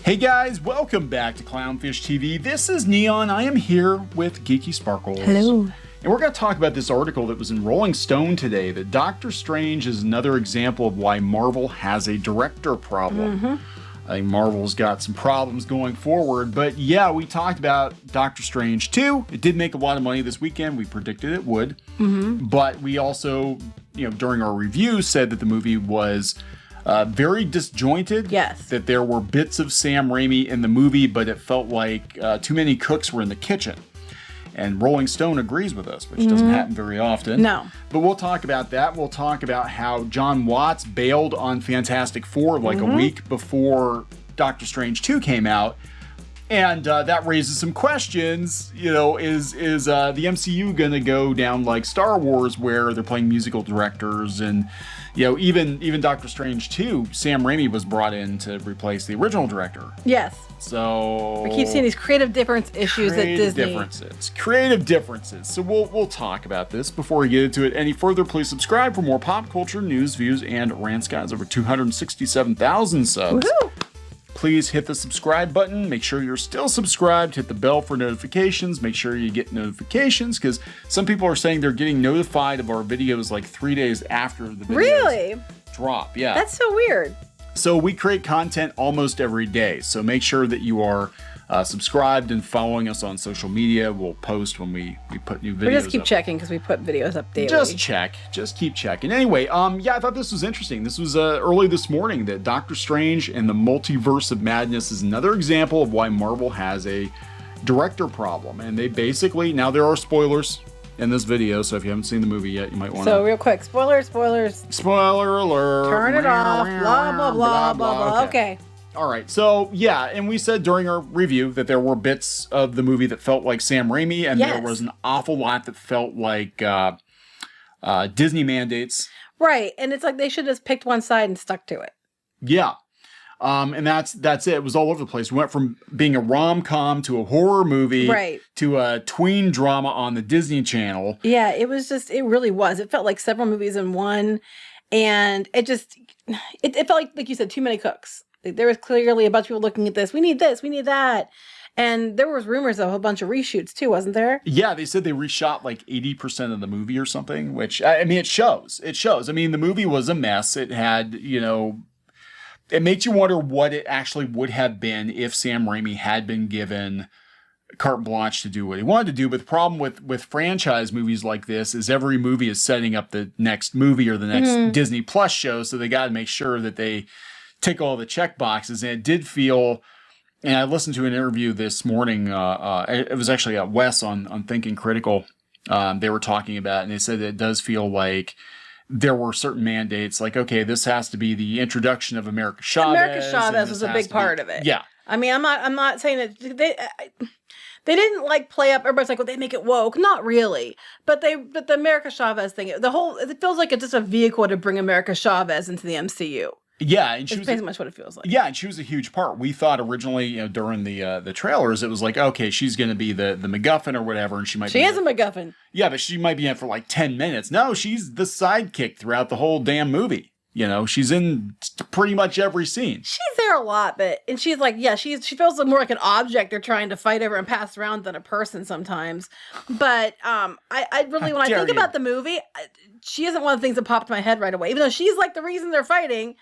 Hey guys, welcome back to Clownfish TV. This is Neon. I am here with Geeky Sparkles. Hello. And we're going to talk about this article that was in Rolling Stone today, that Doctor Strange is another example of why Marvel has a director problem. I think Marvel's got some problems going forward, but yeah, we talked about Doctor Strange 2. It did make a lot of money this weekend. We predicted it would. But we also, during our review said that the movie was very disjointed. Yes. That there were bits of Sam Raimi in the movie, but it felt like too many cooks were in the kitchen. And Rolling Stone agrees with us, which doesn't happen very often. No. But we'll talk about that. We'll talk about how Jon Watts bailed on Fantastic Four like a week before Doctor Strange 2 came out. And that raises some questions. Is the MCU going to go down like Star Wars, where they're playing musical directors? And, even Doctor Strange 2, Sam Raimi was brought in to replace the original director. Yes. So We keep seeing these creative difference issues at Disney. Creative differences. So we'll talk about this. Before we get into it any further, please subscribe for more pop culture news, views, and rants. Guys, over 267,000 subs. Woohoo! Please hit the subscribe button. Make sure you're still subscribed. Hit the bell for notifications. Make sure you get notifications, because some people are saying they're getting notified of our videos like 3 days after the videos drop. Yeah. That's so weird. So we create content almost every day. So make sure that you are subscribed and following us on social media. We'll post when we put new videos. We just keep checking because we put videos up daily. Just check. Just keep checking. Anyway, I thought this was interesting. This was early this morning that Doctor Strange and the Multiverse of Madness is another example of why Marvel has a director problem. And they basically, now there are spoilers in this video, so if you haven't seen the movie yet, you might want to. So real quick, spoilers. Spoiler alert. Turn it off. Blah, blah, blah, blah, blah. Okay. All right, so yeah, and we said during our review that there were bits of the movie that felt like Sam Raimi, and there was an awful lot that felt like Disney mandates. Right, and it's like they should have just picked one side and stuck to it. Yeah, and that's it. It was all over the place. We went from being a rom-com to a horror movie, to a tween drama on the Disney Channel. Yeah, it really was. It felt like several movies in one, and it felt like you said, too many cooks. There was clearly a bunch of people looking at this. We need this. We need that. And there was rumors of a bunch of reshoots too, wasn't there? Yeah, they said they reshot like 80% of the movie or something, which, I mean, it shows. It shows. I mean, the movie was a mess. It had, it makes you wonder what it actually would have been if Sam Raimi had been given carte blanche to do what he wanted to do. But the problem with franchise movies like this is every movie is setting up the next movie or the next Disney Plus show. So they got to make sure that they tick all the check boxes. And it did feel, and I listened to an interview this morning. It was actually Wes on Thinking Critical. They were talking about it, and they said that it does feel like there were certain mandates, like, okay, this has to be the introduction of America Chavez. America Chavez was a big part of it. Yeah. I mean, I'm not saying that they didn't like play up. Everybody's like, well, they make it woke. Not really. But the America Chavez thing, it feels like it's just a vehicle to bring America Chavez into the MCU. Yeah, and that's pretty much what it feels like. Yeah, and she was a huge part. We thought originally, during the trailers, it was like, okay, she's going to be the MacGuffin or whatever, and she is a MacGuffin. Yeah, but she might be in for like 10 minutes. No, she's the sidekick throughout the whole damn movie. She's in pretty much every scene. She's there a lot, and she's like, yeah, she feels more like an object they're trying to fight over and pass around than a person sometimes. But I really, when I think about the movie, she isn't one of the things that popped in my head right away. Even though she's like the reason they're fighting.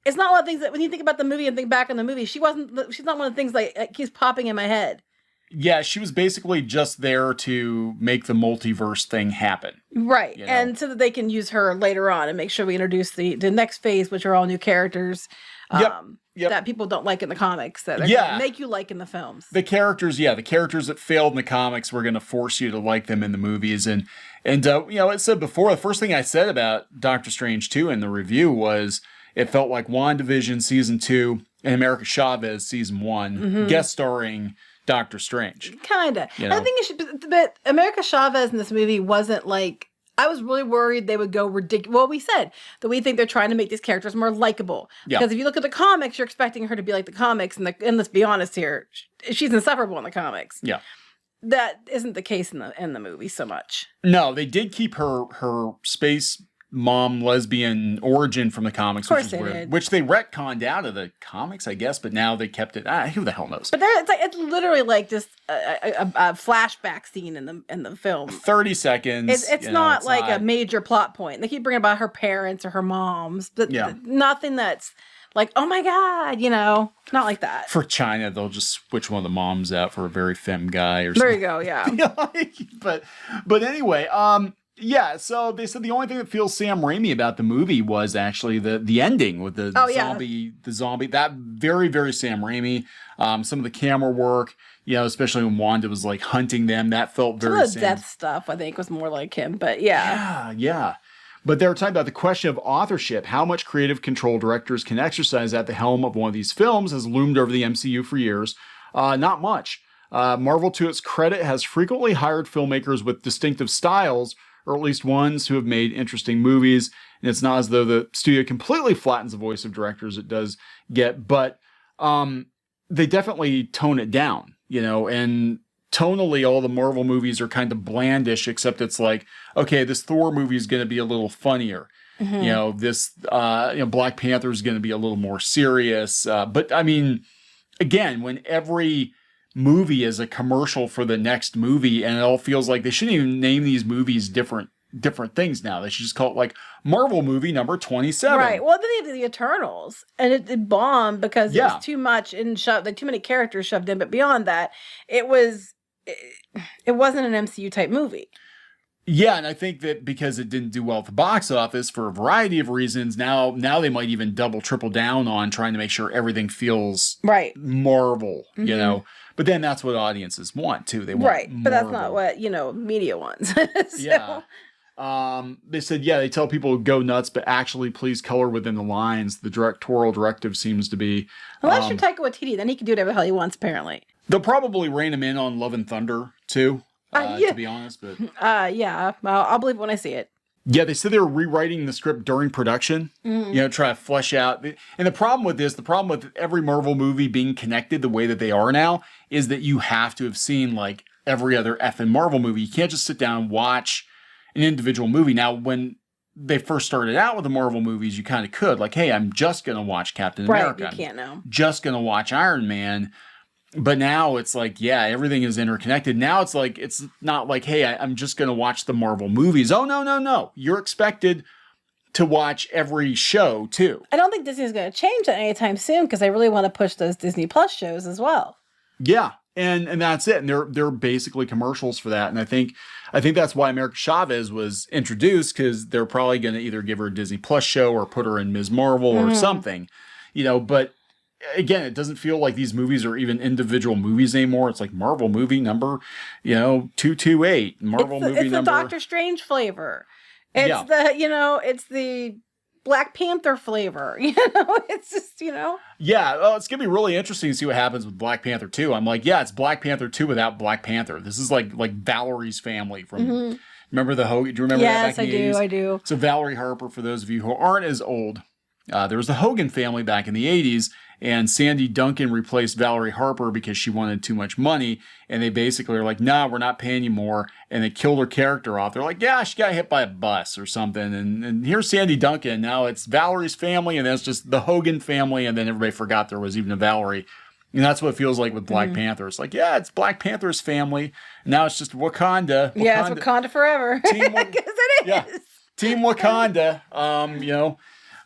It's not one of the things that when you think about the movie and think back on the movie, she's not one of the things that keeps popping in my head. Yeah, she was basically just there to make the multiverse thing happen. Right. And so that they can use her later on and make sure we introduce the next phase, which are all new characters that people don't like in the comics, that are going to make you like in the films. The characters that failed in the comics, we're going to force you to like them in the movies. And it said before, the first thing I said about Doctor Strange 2 in the review was, it felt like WandaVision Season 2 and America Chavez Season 1, guest starring Doctor Strange. Kinda. I think but America Chavez in this movie wasn't like, I was really worried they would go ridiculous. Well, we said that we think they're trying to make these characters more likable. Yeah. Because if you look at the comics, you're expecting her to be like the comics, and let's be honest here, she's insufferable in the comics. Yeah. That isn't the case in the movie so much. No, they did keep her space mom lesbian origin from the comics, Of course which is they weird. did. Which they retconned out of the comics, I guess, but now they kept it. Who the hell knows? But it's literally like just a flashback scene in the film. 30 seconds. It's not like a major plot point. They keep bringing about her parents or her moms, but nothing that's like, oh my God, not like that. For China, they'll just switch one of the moms out for a very femme guy or There something. you go, yeah. But anyway, yeah, so they said the only thing that feels Sam Raimi about the movie was actually the ending with the zombie. That very, very Sam Raimi. Some of the camera work, especially when Wanda was like hunting them, that felt very Some of the Sam. death stuff, I think, was more like him, but yeah. Yeah. But they were talking about the question of authorship. How much creative control directors can exercise at the helm of one of these films has loomed over the MCU for years. Not much. Marvel, to its credit, has frequently hired filmmakers with distinctive styles, or at least ones who have made interesting movies. And it's not as though the studio completely flattens the voice of directors it does get, but they definitely tone it down, and tonally all the Marvel movies are kind of blandish, except it's like, okay, this Thor movie is going to be a little funnier. Mm-hmm. This Black Panther is going to be a little more serious. But I mean, again, when every movie is a commercial for the next movie, and it all feels like they shouldn't even name these movies different things now. They should just call it like Marvel movie number 27. Right. Well, then they did the Eternals, and it bombed because it was too much and too many characters shoved in. But beyond that, it wasn't an MCU type movie. Yeah, and I think that because it didn't do well at the box office for a variety of reasons, now they might even triple down on trying to make sure everything feels Marvel, But then that's what audiences want too. They want Marvel. But that's not what media wants. Yeah. They said, they tell people to go nuts, but actually please color within the lines. The directorial directive seems to be... Unless you're Taika Waititi, then he can do whatever the hell he wants, apparently. They'll probably rein him in on Love and Thunder, too, to be honest. But yeah, I'll believe it when I see it. Yeah, they said they were rewriting the script during production, try to flesh out. And the problem with every Marvel movie being connected the way that they are now is that you have to have seen, like, every other effing Marvel movie. You can't just sit down and watch an individual movie. Now, when they first started out with the Marvel movies, you kind of could. Like, hey, I'm just going to watch Captain America. Right, you can't now. Just going to watch Iron Man. But now it's like, everything is interconnected. Now it's like, it's not like, hey, I'm just going to watch the Marvel movies. Oh, no. You're expected to watch every show, too. I don't think Disney's going to change that anytime soon because they really want to push those Disney Plus shows as well. Yeah, and that's it. And they're basically commercials for that. And I think that's why America Chavez was introduced, because they're probably going to either give her a Disney Plus show or put her in Ms. Marvel or something, but again, it doesn't feel like these movies are even individual movies anymore. It's like Marvel movie number, 228. Marvel movie number. It's the Doctor Strange flavor. It's it's the Black Panther flavor. It's just, Yeah, well, it's going to be really interesting to see what happens with Black Panther 2. I'm like, it's Black Panther 2 without Black Panther. This is like Valerie's family from, remember the Hogan? Do you remember that back in the 80s? Yes, I do. So Valerie Harper, for those of you who aren't as old, there was the Hogan family back in the 80s, and Sandy Duncan replaced Valerie Harper because she wanted too much money, and they basically are like, nah, we're not paying you more, and they killed her character off. They're like, she got hit by a bus or something, and here's Sandy Duncan. Now it's Valerie's family, and that's just the Hogan family, and then everybody forgot there was even a Valerie. And that's what it feels like with Black Panther. It's like, it's Black Panther's family. Now it's just Wakanda. Yeah, it's Wakanda forever. Team Because it is. Yeah, Team Wakanda.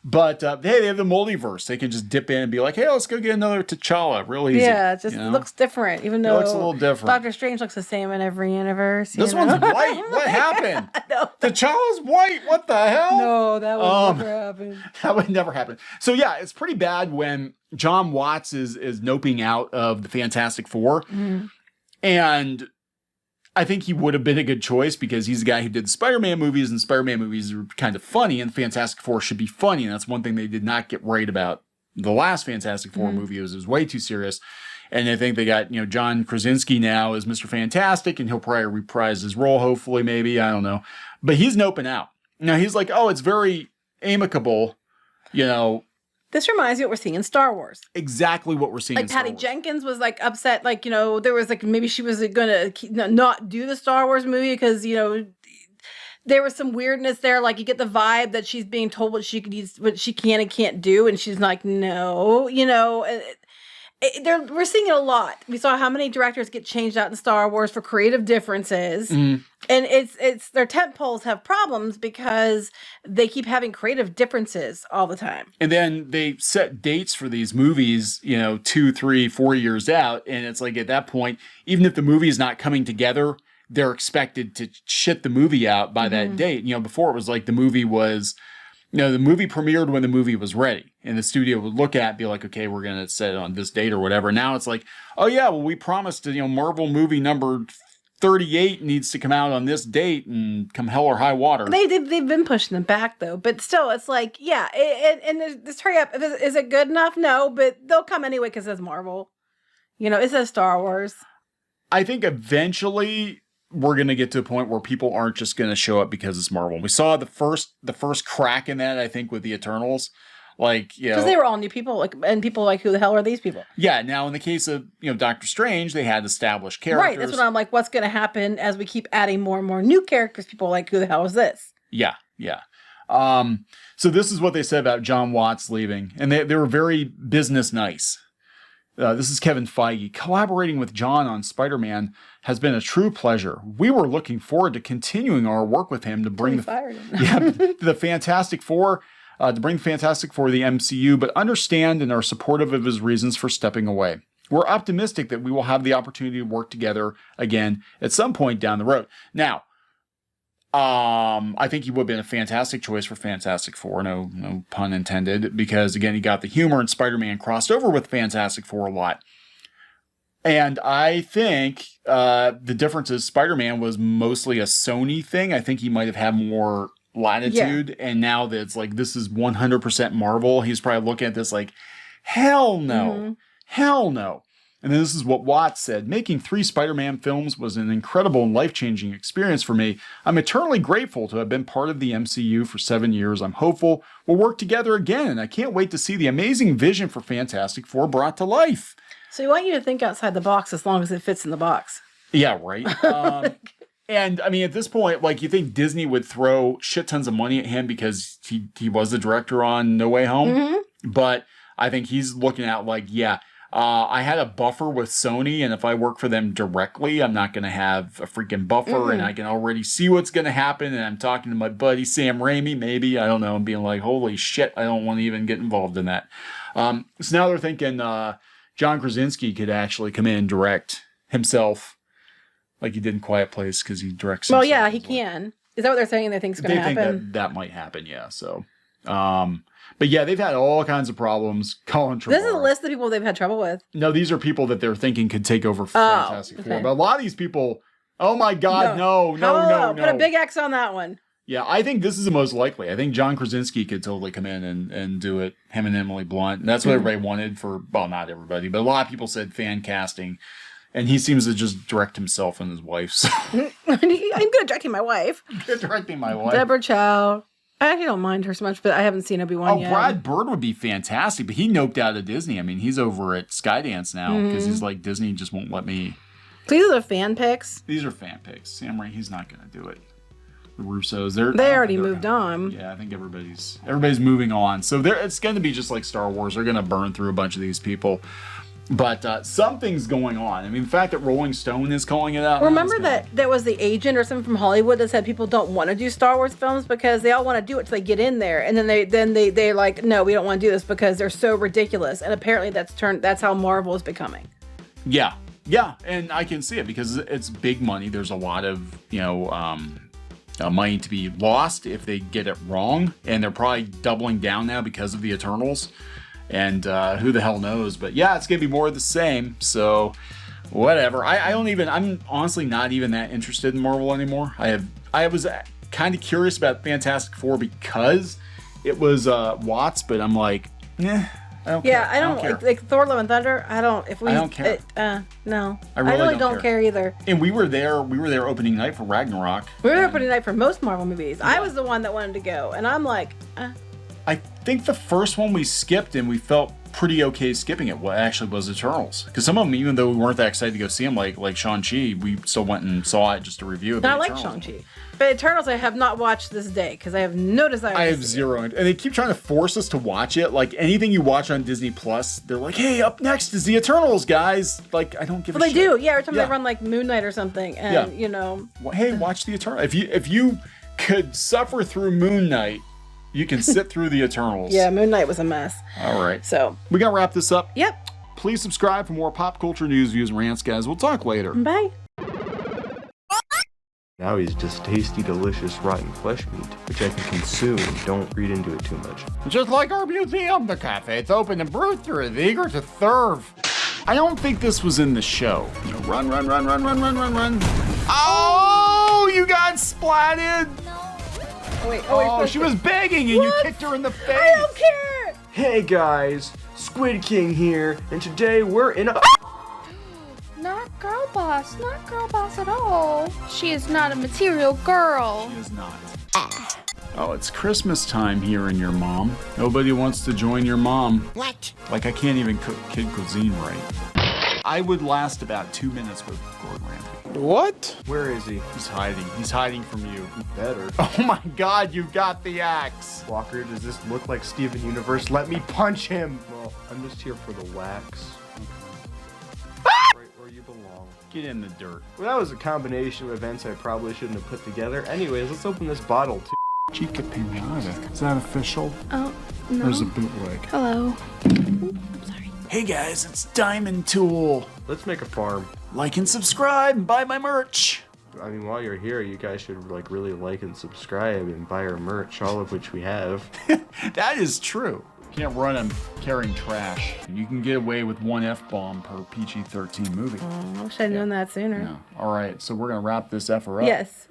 But hey, they have the multiverse. They can just dip in and be like, hey, let's go get another T'Challa. Real easy. Yeah, it just looks different, even though it looks a little different. Doctor Strange looks the same in every universe. This one's white. What happened? No. T'Challa's white. What the hell? No, that would never happen. That would never happen. So yeah, it's pretty bad when Jon Watts is noping out of the Fantastic Four. Mm-hmm. And I think he would have been a good choice because he's the guy who did the Spider-Man movies, and Spider-Man movies are kind of funny, and Fantastic Four should be funny, and that's one thing they did not get right about the last Fantastic Four movie. It was way too serious. And I think they got, John Krasinski now as Mr. Fantastic, and he'll probably reprise his role, hopefully, maybe, I don't know. But he's noping out. Now, he's like, it's very amicable, This reminds me of what we're seeing in Star Wars. Exactly what we're seeing in Star Wars. Patty Jenkins was upset, there was maybe she was going to not do the Star Wars movie because, there was some weirdness there. Like, you get the vibe that she's being told what she can and can't do, and she's like, no, you know. We're seeing it a lot. We saw how many directors get changed out in Star Wars for creative differences, and it's their tent poles have problems because they keep having creative differences all the time. And then they set dates for these movies, you know, 2, 3, 4 years out, and it's like at that point, even if the movie is not coming together, they're expected to shit the movie out by that date. You know, before it was like the movie premiered when the movie was ready, and the studio would look at it and be like, okay, we're going to set it on this date or whatever. Now it's like, oh yeah, well, we promised, you know, Marvel movie number 38 needs to come out on this date, and come hell or high water. They've been pushing them back though, but still, it's like, yeah, and this hurry up. Is it good enough? No, but they'll come anyway because it's Marvel. You know, it says Star Wars. I think eventually we're going to get to a point where people aren't just going to show up because it's Marvel. We saw the first crack in that, I think, with the Eternals. Like, you know, because they were all new people, like, and people like, who the hell are these people? Yeah. Now, in the case of, you know, Doctor Strange, they had established characters. Right. That's what I'm like. What's going to happen as we keep adding more and more new characters? People are like, who the hell is this? Yeah. Yeah. So this is what they said about Jon Watts leaving, and they were very business nice. This is Kevin Feige. Collaborating with Jon on Spider-Man has been a true pleasure. We were looking forward to continuing our work with him to bring the Fantastic Four. To bring the Fantastic Four to the MCU, but understand and are supportive of his reasons for stepping away. We're optimistic that we will have the opportunity to work together again at some point down the road. Now, I think he would have been a fantastic choice for Fantastic Four, no pun intended, because again, he got the humor, and Spider-Man crossed over with Fantastic Four a lot. And I think the difference is Spider-Man was mostly a Sony thing. I think he might have had more latitude, and now that it's like this is 100% Marvel, he's probably looking at this like, hell no, hell no. And then this is what Watts said: making 3 Spider-Man films was an incredible and life-changing experience for me. I'm eternally grateful to have been part of the MCU for 7 years. I'm hopeful we'll work together again, and I can't wait to see the amazing vision for Fantastic Four brought to life. So we want you to think outside the box as long as it fits in the box. Yeah, right. And I mean, at this point, like, you think Disney would throw shit tons of money at him because he was the director on No Way Home? But I think he's looking at like, yeah, I had a buffer with Sony, and if I work for them directly, I'm not going to have a freaking buffer, and I can already see what's going to happen. And I'm talking to my buddy Sam Raimi, maybe, I don't know, and being like, holy shit, I don't want to even get involved in that. So now they're thinking John Krasinski could actually come in and direct himself, like he did in Quiet Place, because he directs. Well, yeah, he can. Is that what they're saying? They think it's going to happen? They think that might happen. Yeah. So, but yeah, they've had all kinds of problems. Colin Trevorrow. This is a list of people they've had trouble with. No, these are people that they're thinking could take over for Fantastic Four. But a lot of these people, oh my God, no. Put a big X on that one. Yeah, I think this is the most likely. I think John Krasinski could totally come in and do it. Him and Emily Blunt. And that's what everybody wanted for. Well, not everybody, but a lot of people said fan casting. And he seems to just direct himself and his wife. So. I'm good at directing my wife. Good directing my wife. Deborah Chow. I actually don't mind her so much, but I haven't seen Obi-Wan yet. Brad Bird would be fantastic, but he noped out of Disney. I mean, he's over at Skydance now because he's like, Disney just won't let me. So these are fan picks? These are fan picks. Sam Raimi, he's not going to do it. The Russos, they already moved on. Yeah, I think everybody's moving on. So it's going to be just like Star Wars. They're going to burn through a bunch of these people. But something's going on. I mean, the fact that Rolling Stone is calling it out. Remember that there was the agent or something from Hollywood that said people don't want to do Star Wars films because they all want to do it till they get in there, and then they're like, no, we don't want to do this because they're so ridiculous. And apparently that's how Marvel is becoming. Yeah, and I can see it because it's big money. There's a lot of money to be lost if they get it wrong, and they're probably doubling down now because of the Eternals. And who the hell knows? But yeah, it's going to be more of the same. So whatever. I'm honestly not even that interested in Marvel anymore. I was kind of curious about Fantastic Four because it was Watts, but I'm like, I don't care. Yeah, I don't care. Like Thor: Love and Thunder. I don't care. No. I really don't care either. And we were there opening night for Ragnarok. We were there opening night for most Marvel movies. I was the one that wanted to go, and I'm like, think the first one we skipped and we felt pretty okay skipping it actually was Eternals. Because some of them, even though we weren't that excited to go see them, like Shang-Chi, we still went and saw it just to review it. I like Shang-Chi. But Eternals I have not watched this day because I have no desire I have zero. And they keep trying to force us to watch it. Like anything you watch on Disney Plus, they're like, hey, up next is the Eternals, guys. Like, I don't give a shit. Well, they do. Yeah, every time they run like Moon Knight or something. And, you know. Well, hey, watch the Eternals. If you could suffer through Moon Knight, you can sit through the Eternals. Yeah, Moon Knight was a mess. All right. So we got to wrap this up. Yep. Please subscribe for more pop culture news, views, and rants, guys. We'll talk later. Bye. Now he's just tasty, delicious, rotten flesh meat, which I can consume. Don't read into it too much. Just like our museum, the cafe's open and Brewster is eager to serve. I don't think this was in the show. Run, run, run, run, run, run, run, run. Oh, you got splatted. Wait, she was begging and you kicked her in the face. I don't care. Hey guys, Squid King here, and today we're in a— Not girl boss, not girl boss at all. She is not a material girl. She is not. Oh, it's Christmas time here in your mom. Nobody wants to join your mom. What? Like I can't even cook kid cuisine right. I would last about 2 minutes with Gordon Ramsay. What? Where is he? He's hiding. He's hiding from you. Better. Oh my God, you've got the axe. Walker, does this look like Steven Universe? Let me punch him! Well, I'm just here for the wax. Right where you belong. Get in the dirt. Well, that was a combination of events I probably shouldn't have put together. Anyways, let's open this bottle too. Chica Pinata. Is that official? Oh, no. There's a bootleg. Hello. I'm sorry. Hey guys, it's Diamond Tool. Let's make a farm. Like and subscribe and buy my merch. I mean, while you're here, you guys should like really like and subscribe and buy our merch, all of which we have. That is true. You can't run them carrying trash. You can get away with one F-bomb per PG-13 movie. I wish I'd known that sooner. Yeah. All right, so we're going to wrap this effer up. Yes.